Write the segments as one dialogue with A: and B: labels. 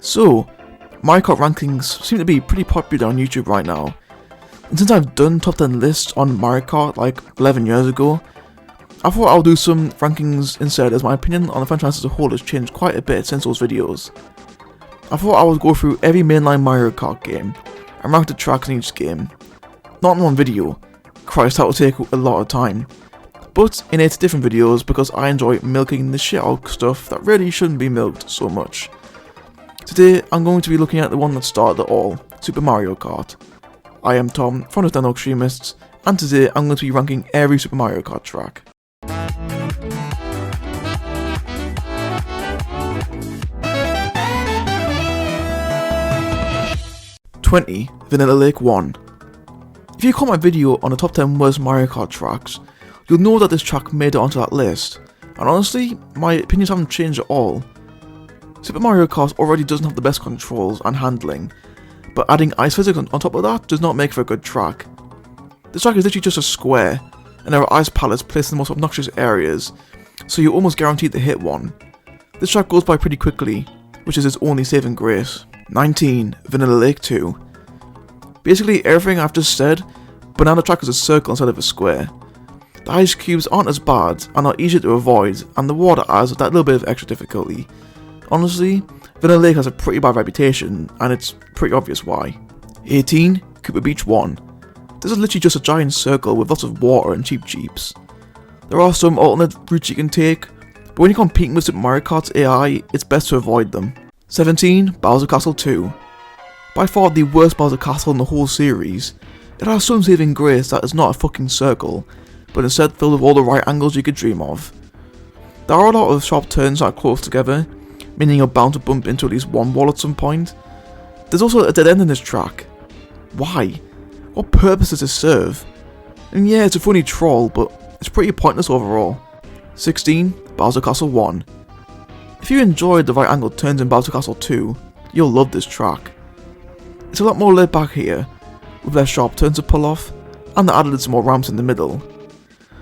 A: So, Mario Kart rankings seem to be pretty popular on YouTube right now, and since I've done top 10 lists on Mario Kart like 11 years ago, I thought I'll do some rankings instead, as my opinion on the franchise as a whole has changed quite a bit since those videos. I thought I would go through every mainline Mario Kart game, and rank the tracks in each game. Not in one video, Christ, that would take a lot of time, but in 8 different videos because I enjoy milking the shit out of stuff that really shouldn't be milked so much. Today I'm going to be looking at the one that started it all, Super Mario Kart. I am Tom from Nintendo Extremists, and today I'm going to be ranking every Super Mario Kart track. #20 Vanilla Lake 1. If you caught my video on the top 10 worst Mario Kart tracks, you'll know that this track made it onto that list, and honestly, my opinions haven't changed at all. Super Mario Kart already doesn't have the best controls and handling, but adding ice physics on top of that does not make for a good track. This track is literally just a square, and there are ice pallets placed in the most obnoxious areas, so you're almost guaranteed to hit one. This track goes by pretty quickly, which is its only saving grace. 19 Vanilla Lake 2. Basically everything I've just said, but now the track is a circle instead of a square. The ice cubes aren't as bad and are easier to avoid, and the water adds that little bit of extra difficulty. Honestly, Vanilla Lake has a pretty bad reputation, and it's pretty obvious why. 18 KOOPA Beach 1. This is literally just a giant circle with lots of water and cheap jeeps. There are some alternate routes you can take, but when you're competing with Super Mario Kart's AI, it's best to avoid them. 17 Bowser Castle 2. By far the worst Bowser Castle in the whole series. It has some saving grace that it's not a fucking circle, but instead filled with all the right angles you could dream of. There are a lot of sharp turns that are close together, meaning you're bound to bump into at least one wall at some point. There's also a dead end in this track. Why? What purpose does this serve? And yeah, it's a funny troll, but it's pretty pointless overall. 16 Bowser Castle 1. If you enjoyed the right angle turns in Bowser Castle 2, you'll love this track. It's a lot more laid back here, with less sharp turns to pull off, and they added some more ramps in the middle.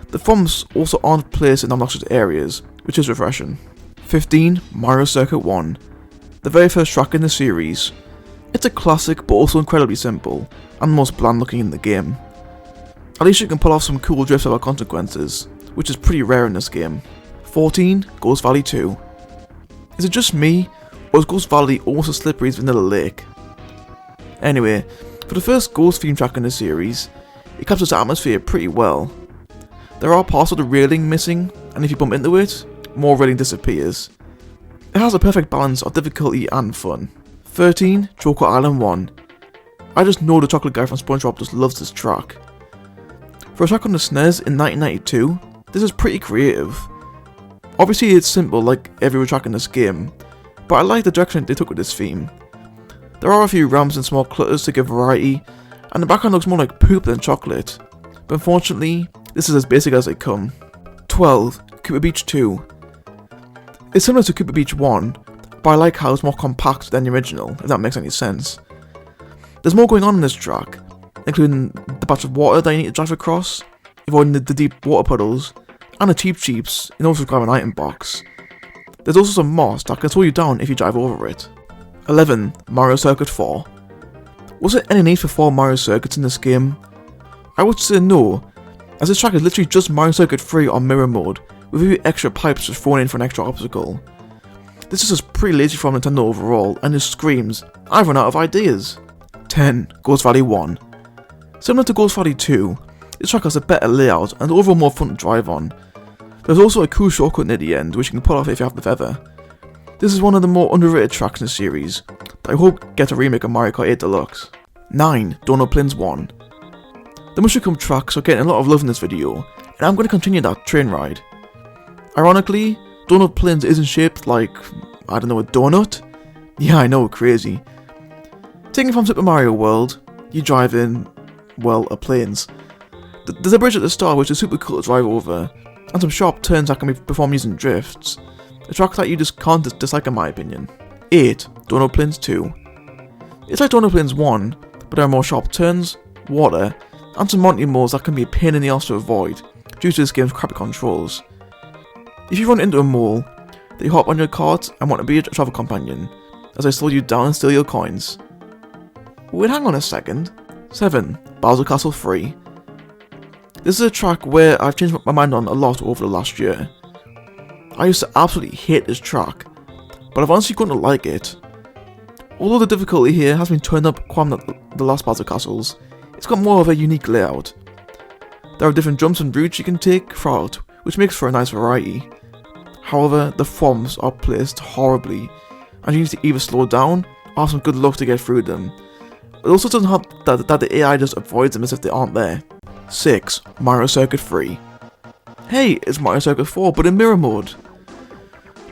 A: The thumps also aren't placed in obnoxious areas, which is refreshing. 15 Mario Circuit 1. The very first track in the series. It's a classic but also incredibly simple, and the most bland looking in the game. At least you can pull off some cool drifts without consequences, which is pretty rare in this game. 14 Ghost Valley 2. Is it just me, or is Ghost Valley almost as slippery as Vanilla Lake? Anyway, for the first Ghost theme track in the series, it captures the atmosphere pretty well. There are parts of the railing missing, and if you bump into it, more railing disappears. It has a perfect balance of difficulty and fun. 13 Choco Island 1. I just know the chocolate guy from SpongeBob just loves this track. For a track on the SNES in 1992, this is pretty creative. Obviously it's simple like every track in this game, but I like the direction they took with this theme. There are a few ramps and small clutters to give variety, and the background looks more like poop than chocolate, but unfortunately, this is as basic as they come. 12 KOOPA Beach 2. It's similar to KOOPA Beach 1, but I like how it's more compact than the original, if that makes any sense. There's more going on in this track, including the patch of water that you need to drive across, avoiding the deep water puddles, and the cheap jeeps in order to grab an item box. There's also some moss that can slow you down if you drive over it. 11 Mario Circuit 4. Was there any need for 4 Mario Circuits in this game? I would say no, as this track is literally just Mario Circuit 3 on mirror mode, with a few extra pipes just thrown in for an extra obstacle. This is just pretty lazy from Nintendo overall, and just screams, I've run out of ideas. 10 Ghost Valley 1. Similar to Ghost Valley 2, this track has a better layout and overall more fun to drive on. There's also a cool shortcut near the end which you can pull off if you have the feather. This is one of the more underrated tracks in the series, that I hope get a remake of Mario Kart 8 Deluxe. 9 Donut Plains 1. The Mushroom tracks are getting a lot of love in this video, and I'm going to continue that train ride. Ironically, Donut Plains isn't shaped like, I don't know, a donut? Yeah, I know, crazy. Taking from Super Mario World, you drive in, well, a plains. There's a bridge at the start which is super cool to drive over, and some sharp turns that can be performed using drifts. A track that you just can't dislike in my opinion. 8 Donut Plains 2. It's like Donut Plains 1, but there are more sharp turns, water, and some mountain modes that can be a pain in the ass to avoid, due to this game's crappy controls. If you run into a mole, then you hop on your cart and want to be a travel companion, as I slow you down and steal your coins. Wait, hang on a second. 7. Bowser Castle 3. This is a track where I've changed my mind on a lot over the last year. I used to absolutely hate this track, but I've honestly grown to like it. Although the difficulty here has been turned up quite the last Bowser Castles, it's got more of a unique layout. There are different jumps and routes you can take throughout, which makes for a nice variety. However, the forms are placed horribly, and you need to either slow down or have some good luck to get through them. It also doesn't help that the AI just avoids them as if they aren't there. 6. Mario Circuit 3. Hey, it's Mario Circuit 4 but in mirror mode.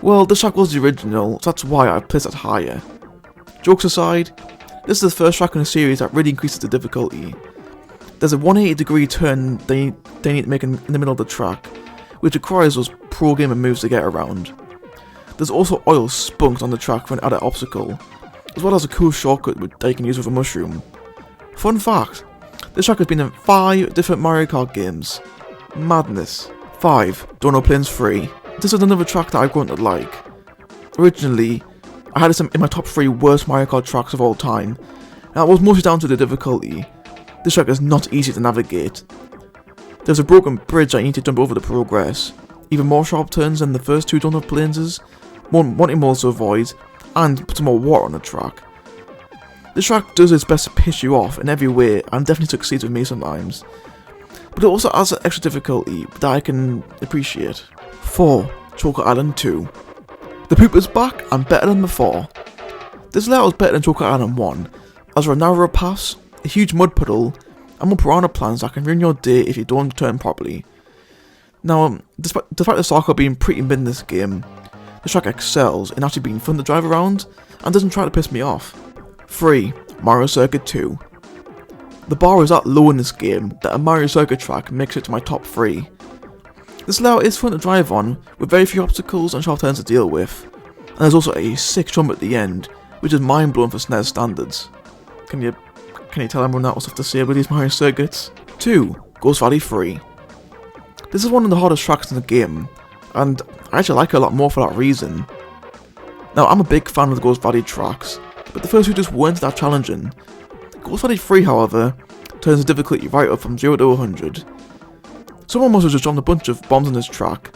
A: Well, this track was the original, so that's why I placed it higher. Jokes aside, this is the first track in the series that really increases the difficulty. There's a 180-degree turn they need to make in the middle of the track, which requires those pro gamer moves to get around. There's also oil spunked on the track for an added obstacle, as well as a cool shortcut that you can use with a mushroom. Fun fact, this track has been in 5 different Mario Kart games. Madness. 5. Donut Plains 3. This is another track that I've grown to like. Originally, I had this in my top 3 worst Mario Kart tracks of all time, and that was mostly down to the difficulty. This track is not easy to navigate. There's a broken bridge that you need to jump over to progress, even more sharp turns than the first 2 Donut Plains, more wanting moles to avoid, and put some more water on the track. This track does its best to piss you off in every way and definitely succeeds with me sometimes, but it also adds an extra difficulty that I can appreciate. 4. Choco Island 2. The poop is back and better than before. This layout is better than Choco Island 1, as there are narrower paths, a huge mud puddle, and more piranha plants that can ruin your day if you don't turn properly. Now, despite the soccer being pretty mid in this game, this track excels in actually being fun to drive around and doesn't try to piss me off. 3. Mario Circuit 2. The bar is that low in this game that a Mario Circuit track makes it to my top 3. This layout is fun to drive on, with very few obstacles and sharp turns to deal with, and there's also a sick jump at the end, which is mind blowing for SNES standards. Can you tell everyone that was stuff to say about these Mario Circuits? 2. Ghost Valley 3. This is one of the hardest tracks in the game, and I actually like it a lot more for that reason. Now, I'm a big fan of the Ghost Valley tracks, but the first 2 just weren't that challenging. Ghost Valley 3, however, turns the difficulty right up from 0 to 100. Someone must have just dropped a bunch of bombs on this track.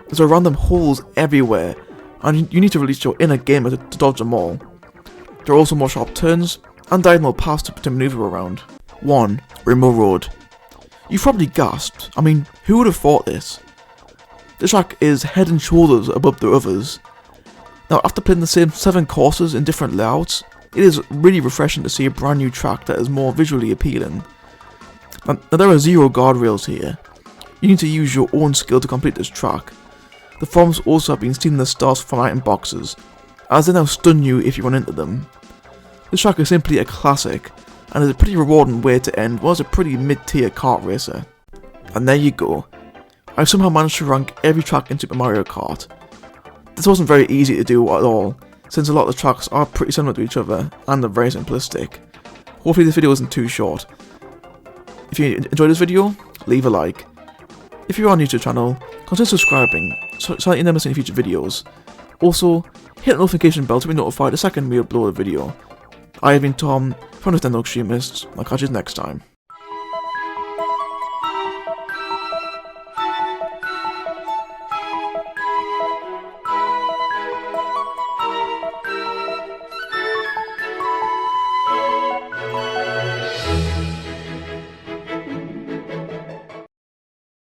A: There's random holes everywhere, and you need to release your inner gamer to dodge them all. There are also more sharp turns, and diagonal paths to maneuver around. 1. Rainbow Road. You've probably gasped. I mean, who would have thought this? This track is head and shoulders above the others. Now, after playing the same 7 courses in different layouts, it is really refreshing to see a brand new track that is more visually appealing. Now there are 0 guardrails here. You need to use your own skill to complete this track. The forms also have been stealing the stars from item boxes, as they now stun you if you run into them. This track is simply a classic, and is a pretty rewarding way to end what was a pretty mid-tier kart racer. And there you go. I've somehow managed to rank every track in Super Mario Kart. This wasn't very easy to do at all, since a lot of the tracks are pretty similar to each other, and are very simplistic. Hopefully this video isn't too short. If you enjoyed this video, leave a like. If you are new to the channel, consider subscribing so that you never miss any future videos. Also, hit the notification bell to be notified the second we upload a video. I have been Tom from Nintendo Extremists, I'll catch you next time.